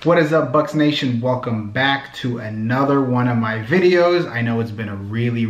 What is up, Bucs Nation? Welcome back to another one of my videos. I know it's been a really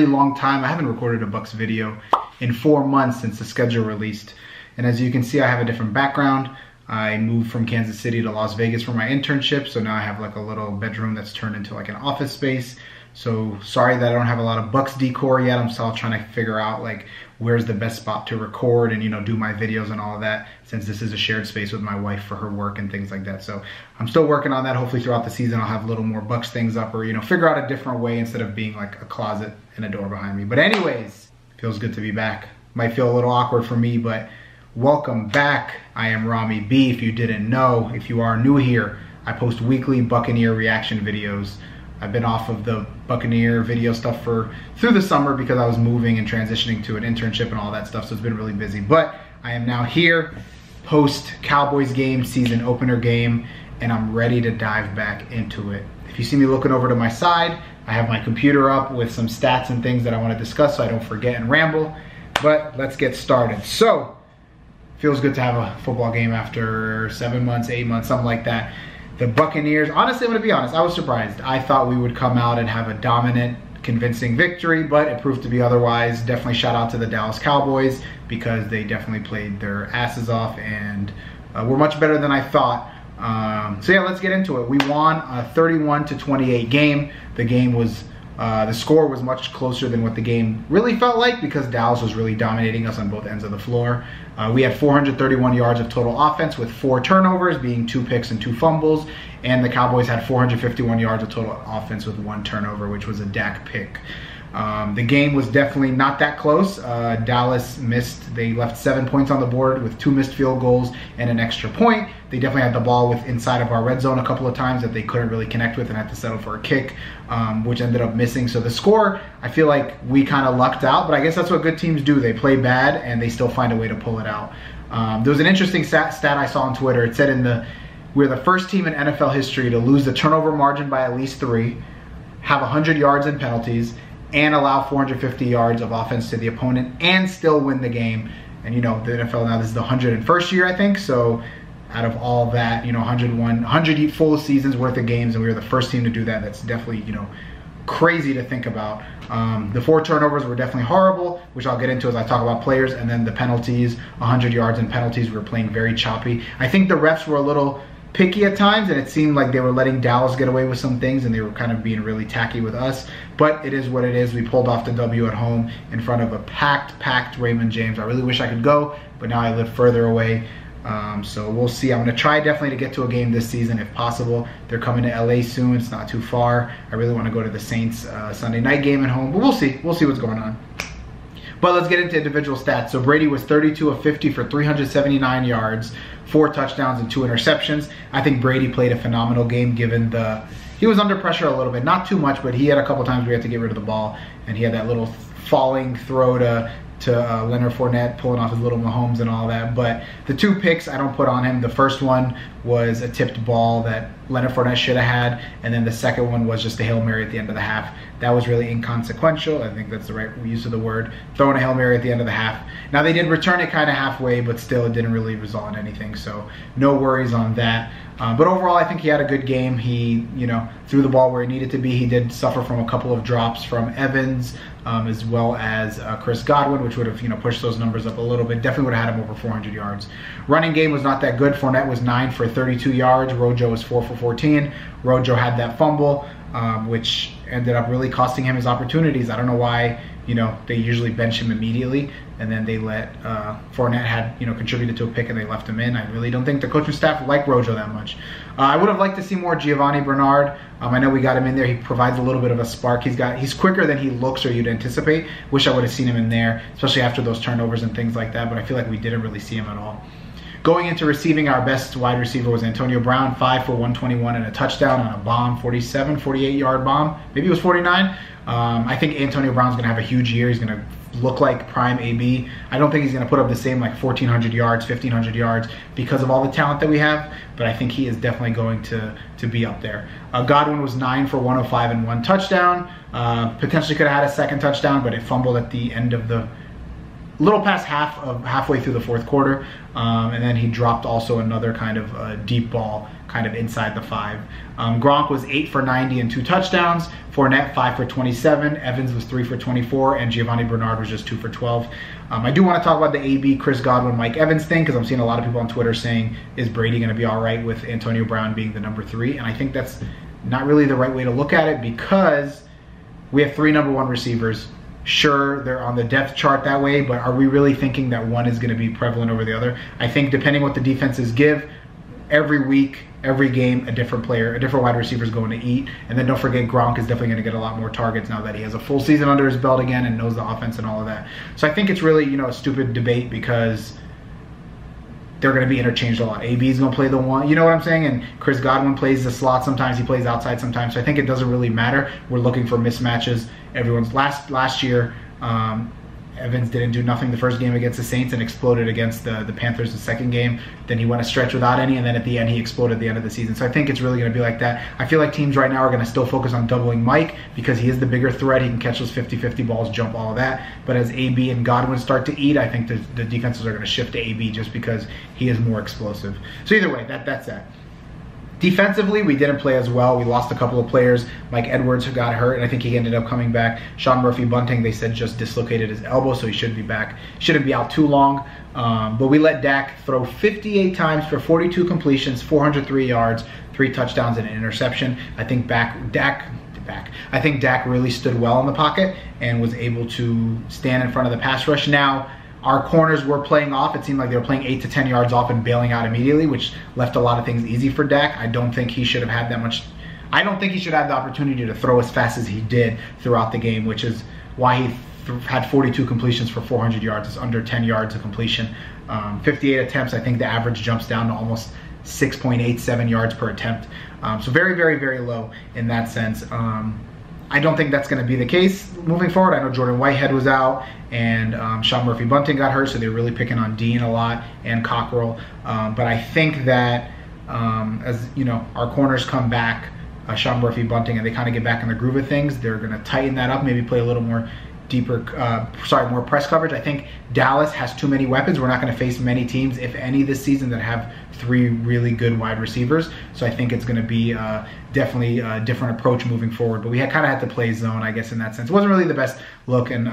long time. I haven't recorded a Bucs video in 4 months since the schedule released. And as you can see, I have a different background. I moved from Kansas City to Las Vegas for my internship, so now I have like a little bedroom that's turned into like an office space. So sorry that I don't have a lot of Bucs decor yet. I'm still trying to figure out like where's the best spot to record and, you know, do my videos and all of that, since this is a shared space with my wife for her work and things like that. So I'm still working on that. Hopefully throughout the season I'll have a little more Bucs things up, or, you know, figure out a different way instead of being like a closet and a door behind me. But anyways, feels good to be back. Might feel a little awkward for me, but welcome back. I am Ramy B, if you didn't know. If you are new here, I post weekly Buccaneer reaction videos. I've been off of the Buccaneer video stuff through the summer because I was moving and transitioning to an internship and all that stuff, so it's been really busy. But I am now here, post Cowboys game, season opener game, and I'm ready to dive back into it. If you see me looking over to my side, I have my computer up with some stats and things that I want to discuss so I don't forget and ramble. But let's get started. So, feels good to have a football game after 7 months, 8 months, something like that. The Buccaneers, honestly, I'm gonna be honest, I was surprised. I thought we would come out and have a dominant, convincing victory, but it proved to be otherwise. Definitely shout out to the Dallas Cowboys because they definitely played their asses off and were much better than I thought. So yeah, let's get into it. We won a 31-28 game. The game was, the score was much closer than what the game really felt like because Dallas was really dominating us on both ends of the floor. We had 431 yards of total offense with 4 turnovers, being 2 picks and 2 fumbles. And the Cowboys had 451 yards of total offense with 1 turnover, which was a Dak pick. The game was definitely not that close. Dallas missed. They left 7 points on the board with 2 missed field goals and an extra point. They definitely had the ball inside of our red zone a couple of times that they couldn't really connect with and had to settle for a kick, which ended up missing. So the score, I feel like we kind of lucked out, but I guess that's what good teams do. They play bad and they still find a way to pull it out. There was an interesting stat I saw on Twitter. It said we're the first team in NFL history to lose the turnover margin by at least 3, have 100 yards in penalties, and allow 450 yards of offense to the opponent and still win the game. And you know, the NFL now, this is the 101st year, I think. So out of all that, you know, 100 full seasons worth of games, and we were the first team to do that. That's definitely, you know, crazy to think about. The 4 turnovers were definitely horrible, which I'll get into as I talk about players. And then the penalties, 100 yards in penalties, we were playing very choppy. I think the refs were a little picky at times, and it seemed like they were letting Dallas get away with some things and they were kind of being really tacky with us. But it is what it is. We pulled off the W at home in front of a packed Raymond James. I really wish I could go, but now I live further away. So we'll see. I'm going to try definitely to get to a game this season if possible. They're coming to LA soon. It's not too far. I really want to go to the Saints Sunday night game at home, but we'll see. We'll see what's going on. But let's get into individual stats. So Brady was 32 of 50 for 379 yards, 4 touchdowns and 2 interceptions. I think Brady played a phenomenal game given he was under pressure a little bit, not too much, but he had a couple times we had to get rid of the ball, and he had that little falling throw to Leonard Fournette, pulling off his little Mahomes and all that. But the 2 picks I don't put on him. The first one was a tipped ball that Leonard Fournette should have had, and then the second one was just a Hail Mary at the end of the half. That was really inconsequential. I think that's the right use of the word. Throwing a Hail Mary at the end of the half. Now they did return it kind of halfway, but still it didn't really result in anything, so no worries on that. But overall, I think he had a good game. He, you know, threw the ball where he needed to be. He did suffer from a couple of drops from Evans, as well as Chris Godwin, which would have, you know, pushed those numbers up a little bit. Definitely would have had him over 400 yards. Running game was not that good. Fournette was 9 for 32 yards. Rojo was 4 for 14. Rojo had that fumble, which ended up really costing him his opportunities. I don't know why, you know, they usually bench him immediately, and then they let Fournette had, you know, contributed to a pick and they left him in. I really don't think the coaching staff liked Rojo that much. I would have liked to see more Giovanni Bernard. I know we got him in there. He provides a little bit of a spark. He's quicker than he looks or you'd anticipate. Wish I would have seen him in there, especially after those turnovers and things like that, but I feel like we didn't really see him at all. Going into receiving, our best wide receiver was Antonio Brown, 5 for 121 and a touchdown on a bomb, 48-yard bomb. Maybe it was 49. I think Antonio Brown's going to have a huge year. He's going to look like prime AB. I don't think he's going to put up the same like 1,400 yards, 1,500 yards because of all the talent that we have, but I think he is definitely going to be up there. Godwin was 9 for 105 and 1 touchdown. Potentially could have had a second touchdown, but it fumbled at the end of the little past halfway through the fourth quarter, and then he dropped also another kind of deep ball kind of inside the 5. Gronk was 8 for 90 and 2 touchdowns. Fournette 5 for 27. Evans was 3 for 24, and Giovanni Bernard was just 2 for 12. I do want to talk about the AB, Chris Godwin, Mike Evans thing, because I'm seeing a lot of people on Twitter saying, is Brady going to be all right with Antonio Brown being the number 3? And I think that's not really the right way to look at it, because we have 3 number 1 receivers. Sure, they're on the depth chart that way, but are we really thinking that one is going to be prevalent over the other? I think depending what the defenses give, every week, every game, a different player, a different wide receiver is going to eat. And then don't forget, Gronk is definitely going to get a lot more targets now that he has a full season under his belt again and knows the offense and all of that. So I think it's really, you know, a stupid debate, because they're going to be interchanged a lot. AB is going to play the 1, you know what I'm saying? And Chris Godwin plays the slot sometimes. He plays outside sometimes. So I think it doesn't really matter. We're looking for mismatches. Everyone's last year, Evans didn't do nothing the first game against the Saints and exploded against the Panthers the second game. Then he went a stretch without any, and then at the end he exploded at the end of the season. So I think it's really going to be like that. I feel like teams right now are going to still focus on doubling Mike, because he is the bigger threat. He can catch those 50-50 balls, jump, all of that. But as AB and Godwin start to eat, I think the defenses are going to shift to AB just because he is more explosive. So either way, that's that. Defensively, we didn't play as well. We lost a couple of players. Mike Edwards, who got hurt, and I think he ended up coming back. Sean Murphy-Bunting, they said, just dislocated his elbow, so he should be back. Shouldn't be out too long. But we let Dak throw 58 times for 42 completions, 403 yards, 3 touchdowns, and an interception. I think Dak really stood well in the pocket and was able to stand in front of the pass rush. Now, our corners were playing off. It seemed like they were playing 8 to 10 yards off and bailing out immediately, which left a lot of things easy for Dak. I don't think he should have had that much. I don't think he should have the opportunity to throw as fast as he did throughout the game, which is why he had 42 completions for 400 yards. It's under 10 yards of completion. 58 attempts. I think the average jumps down to almost 6.87 yards per attempt. So very, very, very low in that sense. I don't think that's going to be the case moving forward. I know Jordan Whitehead was out, and Sean Murphy-Bunting got hurt, so they're really picking on Dean a lot, and Cockrell. But I think that as you know, our corners come back, Sean Murphy-Bunting, and they kind of get back in the groove of things, they're going to tighten that up, maybe play a little more more press coverage. I think Dallas has too many weapons. We're not going to face many teams, if any, this season that have 3 really good wide receivers. So I think it's going to be definitely a different approach moving forward. But we kind of had to play zone, I guess, in that sense. It wasn't really the best look, and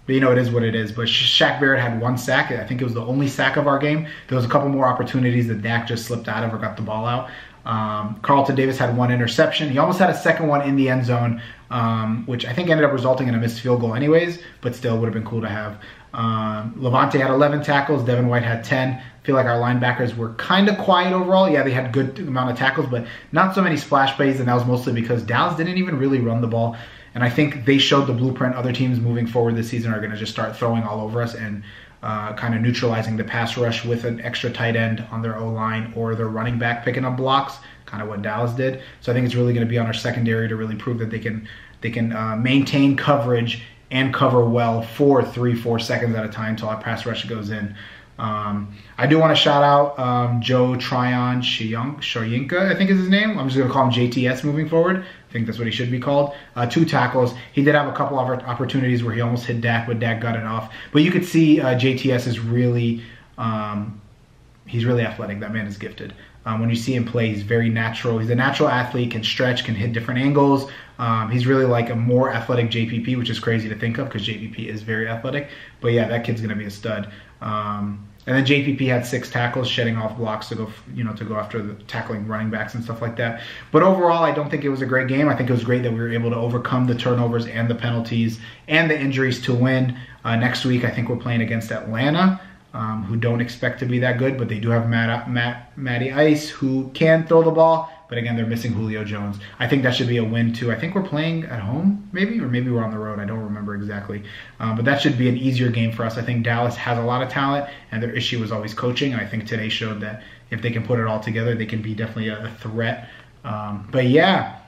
but you know, it is what it is. But Shaq Barrett had 1 sack. I think it was the only sack of our game. There was a couple more opportunities that Dak just slipped out of or got the ball out. Carlton Davis had 1 interception. He almost had a second one in the end zone, which I think ended up resulting in a missed field goal anyways, but still would have been cool to have. Levante had 11 tackles. Devin White had 10. I feel like our linebackers were kind of quiet overall. Yeah, they had good amount of tackles, but not so many splash plays, and that was mostly because Dallas didn't even really run the ball. And I think they showed the blueprint. Other teams moving forward this season are going to just start throwing all over us and kind of neutralizing the pass rush with an extra tight end on their O-line or their running back picking up blocks, kind of what Dallas did. So I think it's really going to be on our secondary to really prove that they can maintain coverage and cover well for 3-4 seconds at a time until our pass rush goes in. I do want to shout out Joe Tryon Shoyinka, I think is his name. I'm just going to call him JTS moving forward. I think that's what he should be called. 2 tackles. He did have a couple of opportunities where he almost hit Dak, but Dak got it off. But you could see JTS is really, he's really athletic. That man is gifted. When you see him play, he's very natural. He's a natural athlete, can stretch, can hit different angles. He's really like a more athletic JPP, which is crazy to think of because JPP is very athletic. But yeah, that kid's going to be a stud. And then JPP had 6 tackles, shedding off blocks to go after the tackling running backs and stuff like that. But overall, I don't think it was a great game. I think it was great that we were able to overcome the turnovers and the penalties and the injuries to win. Next week, I think we're playing against Atlanta, who don't expect to be that good, but they do have Matty Ice, who can throw the ball. But again, they're missing Julio Jones. I think that should be a win too. I think we're playing at home, maybe, or maybe we're on the road. I don't remember exactly. But that should be an easier game for us. I think Dallas has a lot of talent, and their issue was always coaching. And I think today showed that if they can put it all together, they can be definitely a threat. But yeah,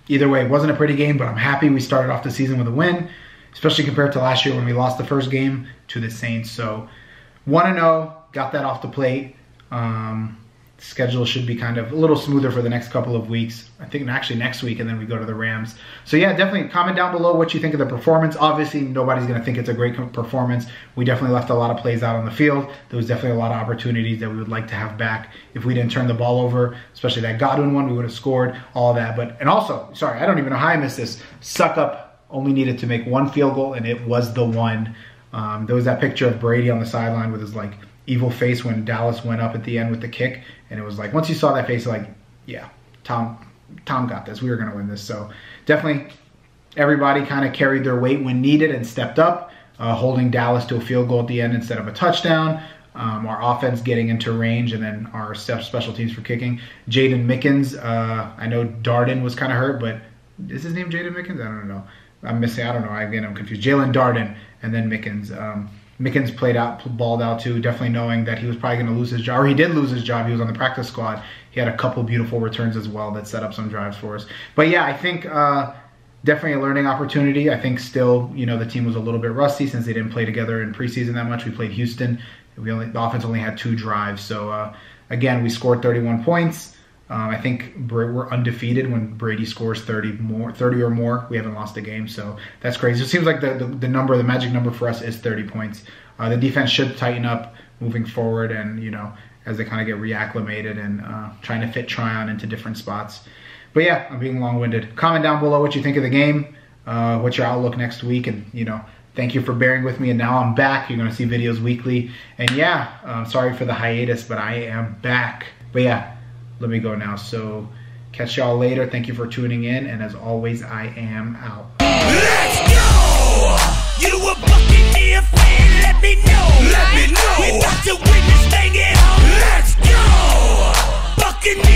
either way, it wasn't a pretty game, but I'm happy we started off the season with a win, especially compared to last year when we lost the first game to the Saints. So 1-0, got that off the plate. schedule should be kind of a little smoother for the next couple of weeks. I think actually next week, and then we go to the Rams. So yeah, definitely comment down below what you think of the performance. Obviously, nobody's going to think it's a great performance. We definitely left a lot of plays out on the field. There was definitely a lot of opportunities that we would like to have back. If we didn't turn the ball over, especially that Godwin one, we would have scored, all of that. And also, sorry, I don't even know how I missed this. Suck Up only needed to make one field goal, and it was the one. There was that picture of Brady on the sideline with his like evil face when Dallas went up at the end with the kick, and it was like, once you saw that face, like, yeah, Tom got this. We were going to win this. So definitely everybody kind of carried their weight when needed and stepped up, holding Dallas to a field goal at the end instead of a touchdown. Our offense getting into range, and then our special teams for kicking. Jaden Mickens, I know Darden was kind of hurt, but is his name Jaden Mickens? I don't know. I'm missing, I don't know. Again, I'm confused. Jalen Darden and then Mickens. Mickens balled out too, definitely knowing that he was probably going to lose his job, or he did lose his job. He was on the practice squad. He had a couple beautiful returns as well that set up some drives for us. But yeah, I think definitely a learning opportunity. I think still, you know, the team was a little bit rusty since they didn't play together in preseason that much. We played Houston. The offense only had 2 drives. So again, we scored 31 points. I think we're undefeated when Brady scores 30 or more. We haven't lost a game, so that's crazy. It seems like the magic number for us is 30 points. The defense should tighten up moving forward, and you know, as they kind of get reacclimated and trying to fit Tryon into different spots. But yeah, I'm being long-winded. Comment down below what you think of the game. What's your outlook next week, and you know, thank you for bearing with me. And now I'm back. You're gonna see videos weekly, and yeah, sorry for the hiatus, but I am back. But yeah. Let me go now. So catch y'all later. Thank you for tuning in. And as always, I am out. Let's go! You a Buccaneer fan? Let me know. Let me know. We about to win this thing at home. Let's go! Buccaneer.